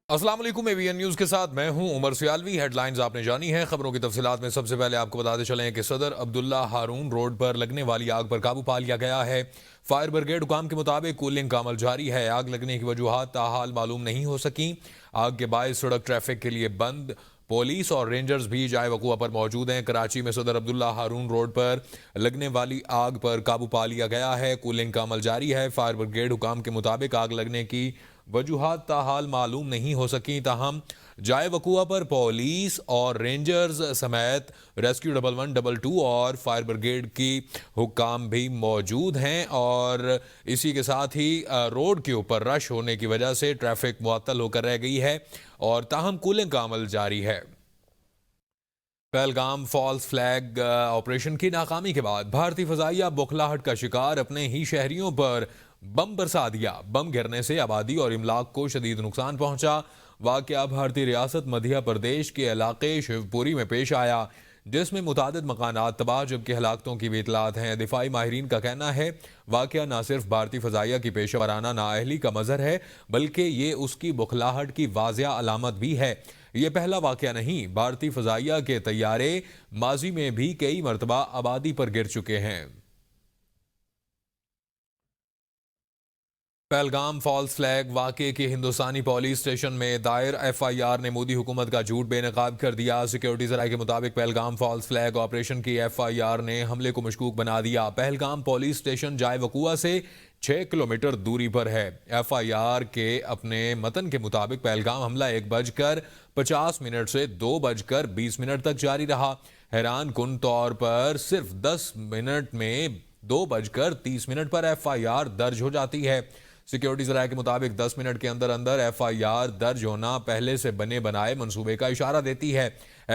السلام علیکم ABN news کے ساتھ میں ہوں عمر سیالوی۔ ہیڈ لائنز آپ نے جانی ہیں، خبروں کی تفصیلات میں سب سے پہلے آپ کو بتاتے چلیں کہ صدر عبداللہ ہارون روڈ پر لگنے والی آگ پر قابو پا لیا گیا ہے۔ فائر بریگیڈ حکام کے مطابق کولنگ کا عمل جاری ہے۔ آگ لگنے کی وجوہات تاحال معلوم نہیں ہو سکیں۔ آگ کے باعث سڑک ٹریفک کے لیے بند، پولیس اور رینجرز بھی جائے وقوع پر موجود ہیں۔ کراچی میں صدر عبداللہ ہارون روڈ پر لگنے والی آگ پر قابو پا لیا گیا ہے۔ کولنگ کا عمل جاری ہے۔ فائر بریگیڈ حکام کے مطابق آگ لگنے کی وجوہات تاحال معلوم نہیں ہو سکیں، تاہم جائے وقوع پر پولیس اور رینجرز سمیت ریسکیو 1112 اور فائر بریگیڈ کی حکام بھی موجود ہیں، اور اسی کے ساتھ ہی روڈ کے اوپر رش ہونے کی وجہ سے ٹریفک معطل ہو کر رہ گئی ہے، اور تاہم کولنگ کا عمل جاری ہے۔ پہلگام فالس فلیگ آپریشن کی ناکامی کے بعد بھارتی فضائیہ بوکھلاہٹ کا شکار اپنے ہی شہریوں پر بم برسا دیا۔ بم گرنے سے آبادی اور املاک کو شدید نقصان پہنچا۔ واقعہ بھارتی ریاست مدھیہ پردیش کے علاقے شیو پوری میں پیش آیا، جس میں متعدد مکانات تباہ جبکہ ہلاکتوں کی بھی اطلاعات ہیں۔ دفاعی ماہرین کا کہنا ہے واقعہ نہ صرف بھارتی فضائیہ کی پیشہ ورانہ نااہلی کا مظہر ہے، بلکہ یہ اس کی بوکھلاہٹ کی واضح علامت بھی ہے۔ یہ پہلا واقعہ نہیں، بھارتی فضائیہ کے طیارے ماضی میں بھی کئی مرتبہ آبادی پر گر چکے ہیں۔ پہلگام فالس فلیگ واقعے کی ہندوستانی پولیس اسٹیشن میں دائر FIR نے مودی حکومت کا جھوٹ بے نقاب کر دیا۔ سیکیورٹی ذرائع کے مطابق پہلگام فالس فلیگ آپریشن کی FIR نے حملے کو مشکوک بنا دیا۔ پہلگام پولیس اسٹیشن جائے وقوع سے 6 کلومیٹر دوری پر ہے۔ FIR کے اپنے متن کے مطابق پہلگام حملہ 1:50 سے 2:20 تک جاری رہا۔ حیران کن طور پر صرف 10 منٹ میں 2:30 پر FIR درج ہو جاتی ہے۔ سیکیورٹی ذرائع کے مطابق 10 منٹ کے اندر اندر FIR درج ہونا پہلے سے بنے بنائے منصوبے کا اشارہ دیتی ہے۔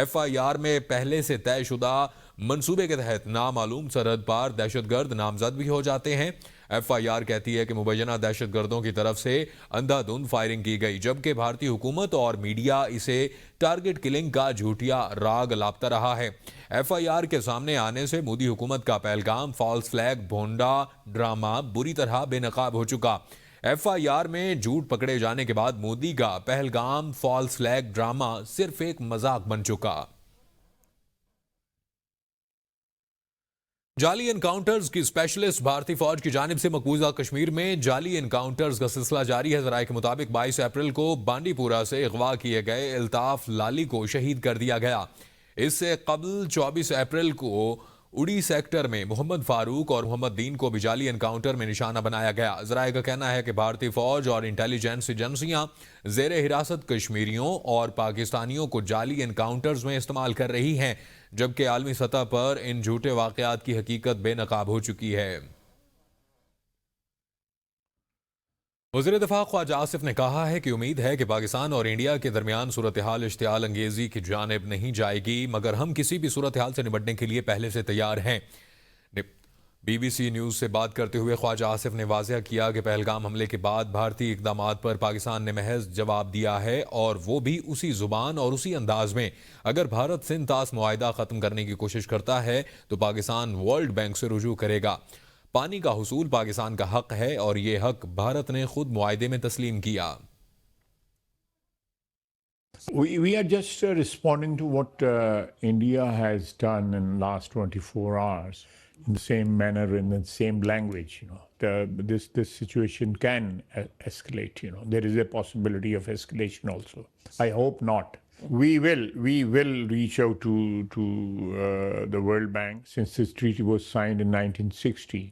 FIR میں پہلے سے طے شدہ منصوبے کے تحت نامعلوم سرحد پار دہشت گرد نامزد بھی ہو جاتے ہیں۔ FIR کہتی ہے کہ مبینہ دہشت گردوں کی طرف سے اندھا دھند فائرنگ کی گئی، جبکہ بھارتی حکومت اور میڈیا اسے ٹارگٹ کلنگ کا جھوٹیا راگ لاپتا رہا ہے۔ FIR کے سامنے آنے سے مودی حکومت کا پہلگام فالس فلیگ بھونڈا ڈرامہ بری طرح بے نقاب ہو چکا۔ FIR میں جھوٹ پکڑے جانے کے بعد مودی کا پہلگام فالس فلیگ ڈرامہ صرف ایک مذاق بن چکا۔ جعلی انکاؤنٹرز کی اسپیشلسٹ بھارتی فوج کی جانب سے مقبوضہ کشمیر میں جعلی انکاؤنٹرز کا سلسلہ جاری ہے۔ ذرائع کے مطابق 22 اپریل کو بانڈی پورہ سے اغوا کیے گئے الطاف لالی کو شہید کر دیا گیا۔ اس سے قبل 24 اپریل کو اڑی سیکٹر میں محمد فاروق اور محمد دین کو بھی جعلی انکاؤنٹر میں نشانہ بنایا گیا۔ ذرائع کا کہنا ہے کہ بھارتی فوج اور انٹیلیجنس ایجنسیاں زیر حراست کشمیریوں اور پاکستانیوں کو جعلی انکاؤنٹرز میں استعمال کر رہی ہیں، جبکہ عالمی سطح پر ان جھوٹے واقعات کی حقیقت بے نقاب ہو چکی ہے۔ وزیر دفاع خواجہ آصف نے کہا ہے کہ امید ہے کہ پاکستان اور انڈیا کے درمیان صورتحال اشتعال انگیزی کی جانب نہیں جائے گی، مگر ہم کسی بھی صورتحال سے نمٹنے کے لیے پہلے سے تیار ہیں۔ BBC نیوز سے بات کرتے ہوئے خواجہ آصف نے واضح کیا کہ پہلگام حملے کے بعد بھارتی اقدامات پر پاکستان نے محض جواب دیا ہے، اور وہ بھی اسی زبان اور اسی انداز میں۔ اگر بھارت سندھ طاس معاہدہ ختم کرنے کی کوشش کرتا ہے تو پاکستان ورلڈ بینک سے رجوع کرے گا۔ پانی کا حصول پاکستان کا حق ہے، اور یہ حق بھارت نے خود معاہدے میں تسلیم کیا۔ We are just responding to what India has done in the last 24 hours in the same manner, in the same language. This situation can escalate. There is a possibility of escalation also. I hope not. We will reach out to the World Bank, since this treaty was signed in 1960.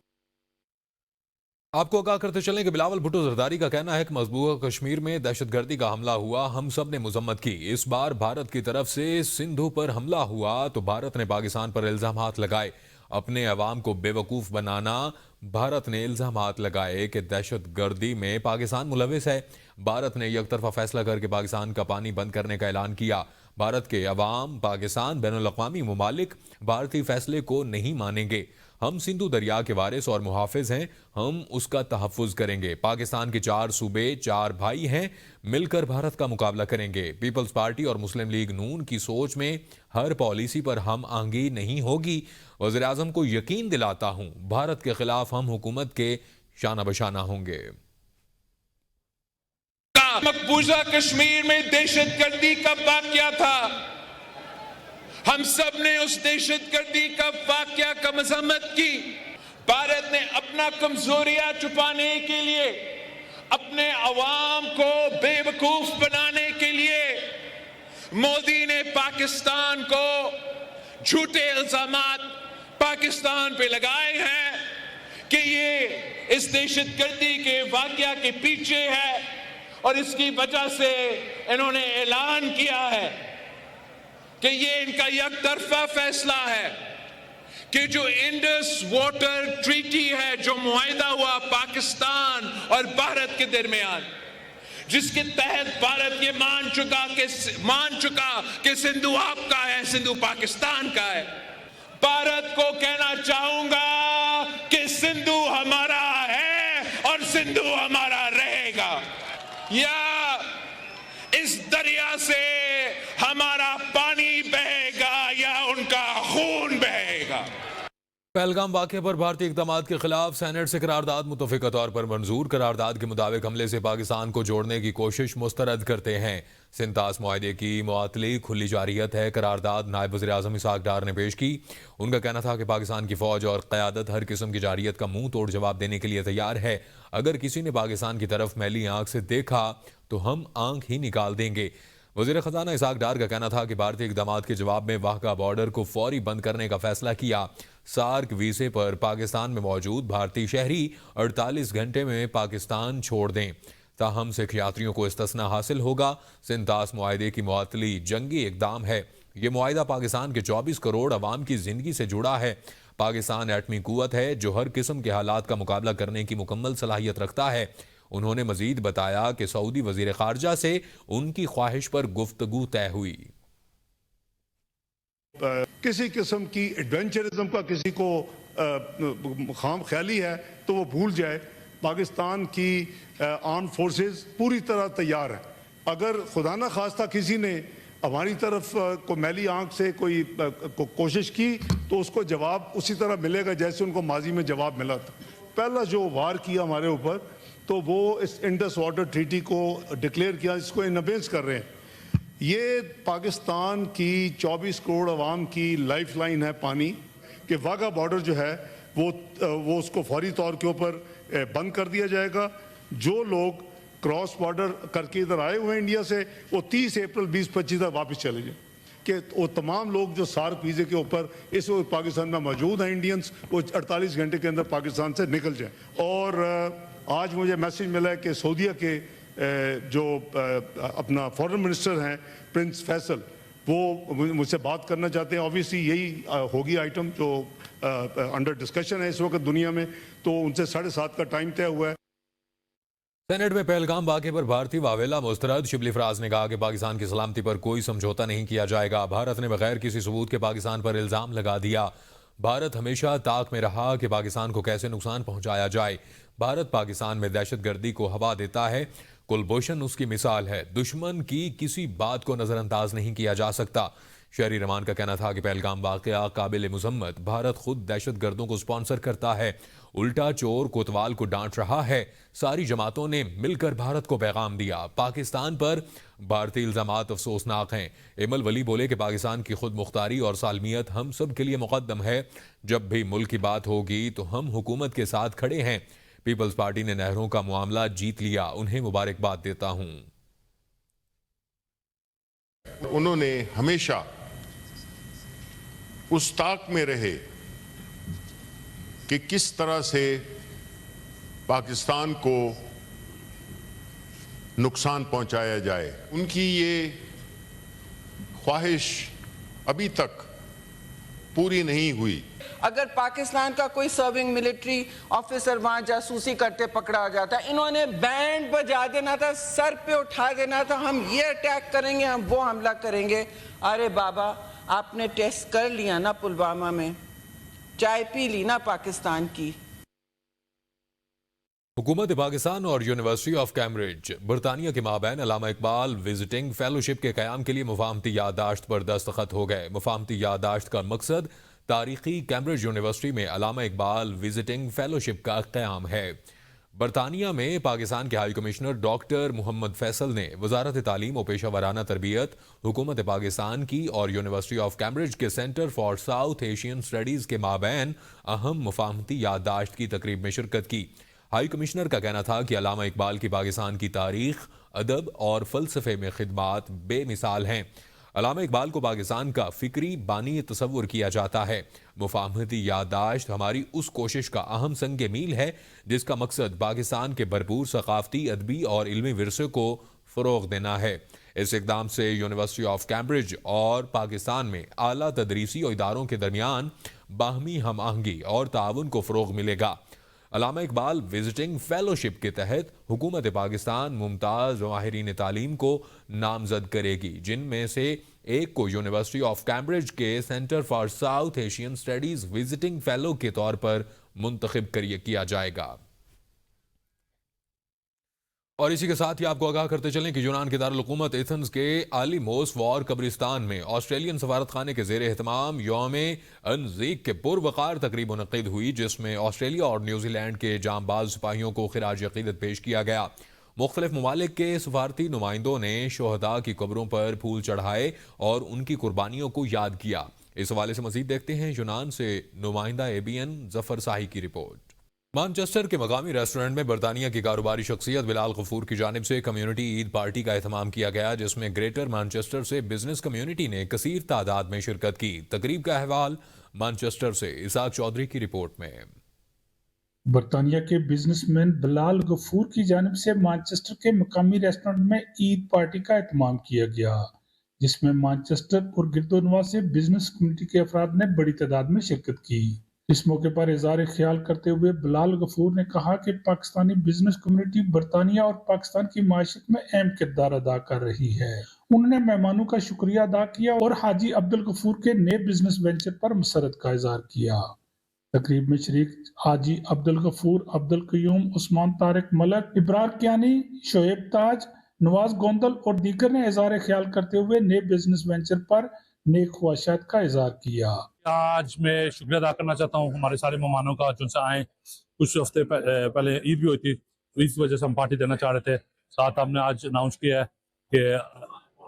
آپ کو آگاہ کرتے چلیں کہ بلاول بھٹو زرداری کا کہنا ہے کہ مذکورہ کشمیر میں دہشت گردی کا حملہ ہوا، ہم سب نے مذمت کی۔ اس بار بھارت کی طرف سے سندھو پر حملہ ہوا تو بھارت نے پاکستان پر الزامات لگائے۔ اپنے عوام کو بے وقوف بنانا۔ بھارت نے الزامات لگائے کہ دہشت گردی میں پاکستان ملوث ہے۔ بھارت نے یک طرفہ فیصلہ کر کے پاکستان کا پانی بند کرنے کا اعلان کیا۔ بھارت کے عوام، پاکستان، بین الاقوامی ممالک بھارتی فیصلے کو نہیں مانیں گے۔ ہم سندھو دریا کے وارث اور محافظ ہیں، ہم اس کا تحفظ کریں گے۔ پاکستان کے 4 صوبے 4 بھائی ہیں، مل کر بھارت کا مقابلہ کریں گے۔ پیپلز پارٹی اور مسلم لیگ نون کی سوچ میں ہر پالیسی پر ہم آہنگی نہیں ہوگی۔ وزیراعظم کو یقین دلاتا ہوں بھارت کے خلاف ہم حکومت کے شانہ بشانہ ہوں گے۔ مقبوضہ کشمیر میں دہشت گردی کا واقعہ تھا. ہم سب نے اس دہشت گردی کا واقعہ کا مذمت کی. بھارت نے اپنا کمزوریاں چھپانے کے لیے، اپنے عوام کو بے وقوف بنانے کے لیے مودی نے پاکستان کو جھوٹے الزامات پاکستان پہ لگائے ہیں کہ یہ اس دہشت گردی کے واقعہ کے پیچھے ہے، اور اس کی وجہ سے انہوں نے اعلان کیا ہے کہ یہ ان کا یک طرفہ فیصلہ ہے کہ جو انڈس واٹر ٹریٹی ہے، جو معاہدہ ہوا پاکستان اور بھارت کے درمیان، جس کے تحت بھارت یہ مان چکا کہ سندھو آپ کا ہے، سندھو پاکستان کا ہے. بھارت کو کہنا چاہوں گا کہ سندھو ہمارا ہے اور سندھو ہمارا رہے گا. یا اس دریا سے ہمارا پانی بہے گا یا ان کا خون بہے گا. پہلگام واقعے پر بھارتی اقدامات کے خلاف سینٹ سے قرارداد متفقہ طور پر منظور. قرارداد کے مطابق حملے سے پاکستان کو جوڑنے کی کوشش مسترد کرتے ہیں. سنتاس معاہدے کی معطلی کھلی جارحیت ہے. قرارداد نائب وزیر اعظم اسحاق ڈار نے پیش کی. ان کا کہنا تھا کہ پاکستان کی فوج اور قیادت ہر قسم کی جارحیت کا منہ توڑ جواب دینے کے لیے تیار ہے. اگر کسی نے پاکستان کی طرف میلی آنکھ سے دیکھا تو ہم آنکھ ہی نکال دیں گے. وزیر خزانہ اسحاق ڈار کا کہنا تھا کہ بھارتی اقدامات کے جواب میں واہگہ بارڈر کو فوری بند کرنے کا فیصلہ کیا. سارک ویزے پر پاکستان میں موجود بھارتی شہری 48 گھنٹے میں پاکستان چھوڑ دیں. تاہم سکھ یاتریوں کو استثناء حاصل ہوگا. سنتاس معاہدے کی معطلی جنگی اقدام ہے. یہ معاہدہ پاکستان کے 24 کروڑ عوام کی زندگی سے جڑا ہے. پاکستان ایٹمی قوت ہے جو ہر قسم کے حالات کا مقابلہ کرنے کی مکمل صلاحیت رکھتا ہے. انہوں نے مزید بتایا کہ سعودی وزیر خارجہ سے ان کی خواہش پر گفتگو طے ہوئی. کسی قسم کی ایڈونچرزم کا کسی کو خام خیالی ہے تو وہ بھول جائے. پاکستان کی آرم فورسز پوری طرح تیار ہے. اگر خدا نہ خواستہ کسی نے ہماری طرف کو میلی آنکھ سے کوئی کوشش کی تو اس کو جواب اسی طرح ملے گا جیسے ان کو ماضی میں جواب ملا تھا. پہلا جو وار کیا ہمارے اوپر تو وہ اس انڈس واٹر ٹریٹی کو ڈکلیئر کیا، اس کو انابیس کر رہے ہیں. یہ پاکستان کی 24 کروڑ عوام کی لائف لائن ہے پانی کہ واہگہ بارڈر جو ہے وہ اس کو فوری طور کے اوپر بند کر دیا جائے گا. جو لوگ کراس بارڈر کر کے ادھر آئے ہوئے ہیں انڈیا سے وہ 30 اپریل 2025 تک واپس چلے جائیں کہ وہ تمام لوگ جو سارک ویزے کے اوپر اس وقت پاکستان میں موجود ہیں انڈینز وہ 48 گھنٹے کے اندر پاکستان سے نکل جائیں. اور آج مجھے میسیج ملا ہے کہ سعودیہ کے جو اپنا فارن منسٹر ہیں پرنس فیصل وہ مجھ سے بات کرنا چاہتے ہیں. آبویسلی یہی ہوگی آئٹم جو انڈر ڈسکشن ہے اس وقت دنیا میں، تو ان سے 7:30 کا ٹائم طے ہوا ہے. سینٹ میں پہلگام واقعے پر بھارتی واویلا مسترد. شبلی فراز نے کہا کہ پاکستان کی سلامتی پر کوئی سمجھوتا نہیں کیا جائے گا. بھارت نے بغیر کسی ثبوت کے پاکستان پر الزام لگا دیا. بھارت ہمیشہ طاق میں رہا کہ پاکستان کو کیسے نقصان پہنچایا جائے. بھارت پاکستان میں دہشت گردی کو ہوا دیتا ہے. کلبھوشن اس کی مثال ہے. دشمن کی کسی بات کو نظر انداز نہیں کیا جا سکتا. شہری رحمان کا کہنا تھا کہ پہلگام واقعہ قابل مذمت. بھارت خود دہشت گردوں کو سپانسر کرتا ہے. الٹا چور کوتوال کو ڈانٹ رہا ہے. ساری جماعتوں نے مل کر بھارت کو پیغام دیا. پاکستان پر بھارتی الزامات افسوسناک ہیں. ایمل ولی بولے کہ پاکستان کی خود مختاری اور سالمیت ہم سب کے لیے مقدم ہے. جب بھی ملک کی بات ہوگی تو ہم حکومت کے ساتھ کھڑے ہیں. پیپلز پارٹی نے نہروں کا معاملہ جیت لیا. انہیں مبارکباد دیتا ہوں. انہوں نے ہمیشہ اس طاق میں رہے کہ کس طرح سے پاکستان کو نقصان پہنچایا جائے. ان کی یہ خواہش ابھی تک پوری نہیں ہوئی. اگر پاکستان کا کوئی سرونگ ملٹری آفیسر وہاں جاسوسی کرتے پکڑا جاتا، انہوں نے بینڈ بجا دینا تھا، سر پہ اٹھا دینا تھا، ہم یہ اٹیک کریں گے، ہم وہ حملہ کریں گے. ارے بابا، آپ نے ٹیسٹ کر لیا نا پلوامہ میں، چائے پی لی نا پاکستان کی. حکومت پاکستان اور یونیورسٹی آف کیمبرج برطانیہ کے مابین علامہ اقبال وزٹنگ فیلوشپ کے قیام کے لیے مفاہمتی یادداشت پر دستخط ہو گئے. مفاہمتی یادداشت کا مقصد تاریخی کیمبرج یونیورسٹی میں علامہ اقبال وزٹنگ فیلوشپ کا قیام ہے. برطانیہ میں پاکستان کے ہائی کمشنر ڈاکٹر محمد فیصل نے وزارت تعلیم و پیشہ ورانہ تربیت، حکومت پاکستان کی اور یونیورسٹی آف کیمبرج کے centre for south Asian studies کے مابین اہم مفاہمتی یادداشت کی تقریب میں شرکت کی۔ ہائی کمشنر کا کہنا تھا کہ علامہ اقبال کی پاکستان کی تاریخ، ادب اور فلسفے میں خدمات بے مثال ہیں۔ علامہ اقبال کو پاکستان کا فکری بانی تصور کیا جاتا ہے۔ مفاہمتی یادداشت ہماری اس کوشش کا اہم سنگ میل ہے جس کا مقصد پاکستان کے بھرپور ثقافتی، ادبی اور علمی ورثے کو فروغ دینا ہے۔ اس اقدام سے یونیورسٹی آف کیمبرج اور پاکستان میں اعلیٰ تدریسی اداروں کے درمیان باہمی ہم آہنگی اور تعاون کو فروغ ملے گا۔ علامہ اقبال وزٹنگ فیلوشپ کے تحت حکومت پاکستان ممتاز ماہرین تعلیم کو نامزد کرے گی، جن میں سے ایک کو یونیورسٹی آف کیمبرج کے centre for south Asian studies visiting fellow کے طور پر منتخب کیا جائے گا۔ اور اسی کے ساتھ ہی آپ کو آگاہ کرتے چلیں کہ یونان کے دارالحکومت ایتھنز کے عالی موس وار قبرستان میں آسٹریلین سفارت خانے کے زیر اہتمام یوم انزیک کے پروقار تقریب منعقد ہوئی، جس میں آسٹریلیا اور نیوزی لینڈ کے جانباز سپاہیوں کو خراج عقیدت پیش کیا گیا۔ مختلف ممالک کے سفارتی نمائندوں نے شہداء کی قبروں پر پھول چڑھائے اور ان کی قربانیوں کو یاد کیا۔ اس حوالے سے مزید دیکھتے ہیں یونان سے نمائندہ ABN ظفر ساہی کی رپورٹ۔ مانچسٹر کے مقامی ریسٹورنٹ میں برطانیہ کی کاروباری شخصیت بلال غفور کی جانب سے کمیونٹی عید پارٹی کا اہتمام کیا گیا، جس میں گریٹر مانچسٹر سے بزنس کمیونٹی نے کثیر تعداد میں شرکت کی۔ تقریب کا احوال مانچسٹر سے اسحاق چودھری کی رپورٹ میں۔ برطانیہ کے بزنس مین بلال غفور کی جانب سے مانچسٹر کے مقامی ریسٹورنٹ میں عید پارٹی کا اہتمام کیا گیا، جس میں مانچسٹر اور گرد و نواح سے بزنس کمیونٹی کے افراد نے بڑی تعداد میں شرکت کی۔ اس موقع پر اظہار خیال کرتے ہوئے بلال غفور نے کہا کہ پاکستانی بزنس کمیونٹی برطانیہ اور پاکستان کی معیشت میں اہم کردار ادا کر رہی ہے۔ انہوں نے مہمانوں کا شکریہ ادا کیا اور حاجی عبدالغفور کے نئے بزنس وینچر پر مسرت کا اظہار کیا۔ تقریب میں شریک حاجی عبدالغفور، عبدالقیوم، عثمان طارق ملک، ابرار کیانی، شعیب تاج، نواز گوندل اور دیگر نے اظہار خیال کرتے ہوئے نئے بزنس وینچر پر نیک خواہشات کا اظہار کیا۔ آج میں شکریہ ادا کرنا چاہتا ہوں ہمارے سارے مہمانوں کا جو سے آئے۔ کچھ ہفتے پہلے عید بھی ہوئی تھی، تو اس وجہ سے ہم پارٹی دینا چاہ رہے تھے۔ ساتھ ہم نے آج اناؤنس کیا ہے کہ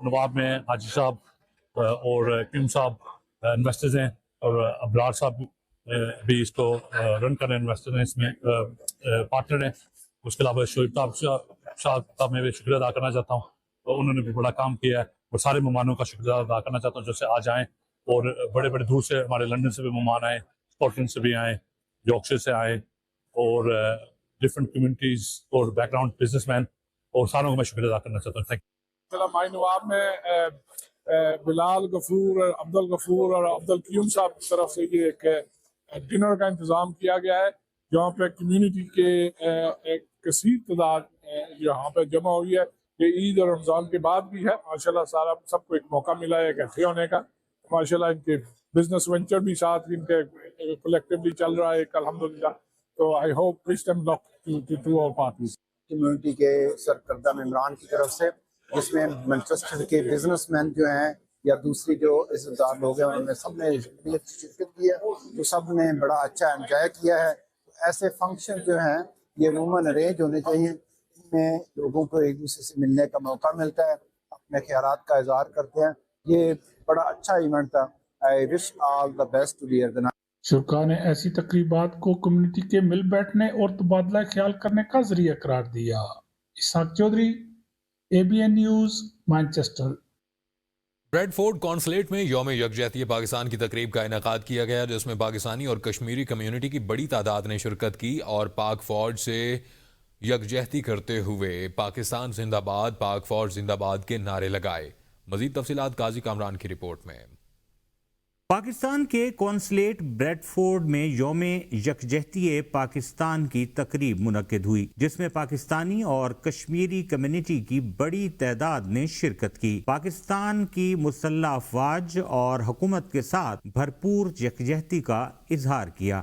نواب میں حاجی صاحب اور کیم صاحب انویسٹرز ہیں، اور ابرار صاحب بھی اس کو رن کر رہے ہیں، انویسٹر ہیں، اس میں پارٹنر ہیں۔ اس کے علاوہ شعیب صاحب کا میں بھی شکریہ ادا کرنا چاہتا ہوں، تو انہوں نے بھی بڑا کام کیا ہے، اور سارے مہمانوں کا شکریہ ادا کرنا چاہتا ہوں جو سے آج آئیں، اور بڑے بڑے دور سے ہمارے لندن سے بھی مہمان آئے، اسکاٹ سے بھی آئے، یارکشائر سے آئے، اور ڈفرینٹ کمیونٹیز اور بیک گراؤنڈ بزنس مین، اور ساروں کو میں شکریہ ادا کرنا چاہتا ہوں۔ Thank you. مائی نواب میں بلال غفور، عبدالغفور اور عبدالقیوم صاحب کی طرف سے یہ ایک ڈنر کا انتظام کیا گیا ہے، جہاں پہ کمیونٹی کے ایک کثیر تعداد یہاں پہ جمع ہوئی ہے۔ یہ عید اور رمضان کے بعد بھی ہے، ماشاءاللہ سب کو ایک موقع ملا ہے اکٹھے ہونے کا۔ ماشاءاللہ ان کے بزنس وینچر بھی ساتھ ان کے کلیکٹیولی چل رہا ہے الحمدللہ، تو I hope wish them luck to our parties. Community کے سرکردہ ممبران کی طرف سے، جس میں مانچسٹر کے بزنس مین جو ہیں یا دوسری جو عزت دار لوگ ہیں، ان میں سب نے شرکت کی ہے، تو سب نے بڑا اچھا انجوائے کیا ہے۔ ایسے فنکشن جو ہیں یہ عموماً ارینج ہونے چاہیے، ان میں لوگوں کو ایک دوسرے سے ملنے کا موقع ملتا ہے، اپنے خیالات کا اظہار کرتے ہیں۔ یہ بڑا اچھا ایونٹ تھا۔ I wish all the best to the organizers۔ شرکاء نے ایسی تقریبات کو کمیونٹی کے مل بیٹھنے اور تبادلہ خیال کرنے کا ذریعہ قرار دیا۔ Ishaq Chaudhry, ABN news, Manchester. Bradford consulate میں یوم یکجہتی پاکستان کی تقریب کا انعقاد کیا گیا، جس میں پاکستانی اور کشمیری کمیونٹی کی بڑی تعداد نے شرکت کی اور پاک فوج سے یکجہتی کرتے ہوئے پاکستان زندہ باد، پاک فوج زندہ باد کے نعرے لگائے۔ مزید تفصیلات قاضی کامران کی رپورٹ میں۔ پاکستان کے کونسلیٹ بریڈ فورڈ میں یوم یکجہتی پاکستان کی تقریب منعقد ہوئی، جس میں پاکستانی اور کشمیری کمیونٹی کی بڑی تعداد نے شرکت کی۔ پاکستان کی مسلح افواج اور حکومت کے ساتھ بھرپور یکجہتی کا اظہار کیا۔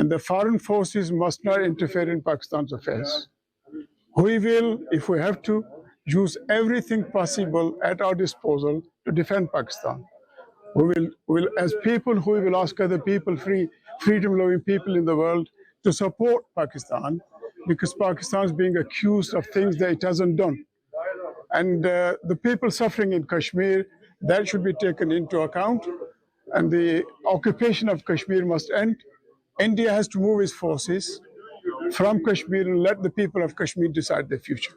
And the foreign forces must not interfere in Pakistan's affairs. We will, if we have to, use everything possible at our disposal to defend Pakistan. We will as people, we will ask other people, freedom-loving people in the world, to support Pakistan, because Pakistan is being accused of things that it hasn't done. And the people suffering in Kashmir, that should be taken into account. And the occupation of Kashmir must end. India has to move its forces from Kashmir and let the people of Kashmir decide their future.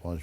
5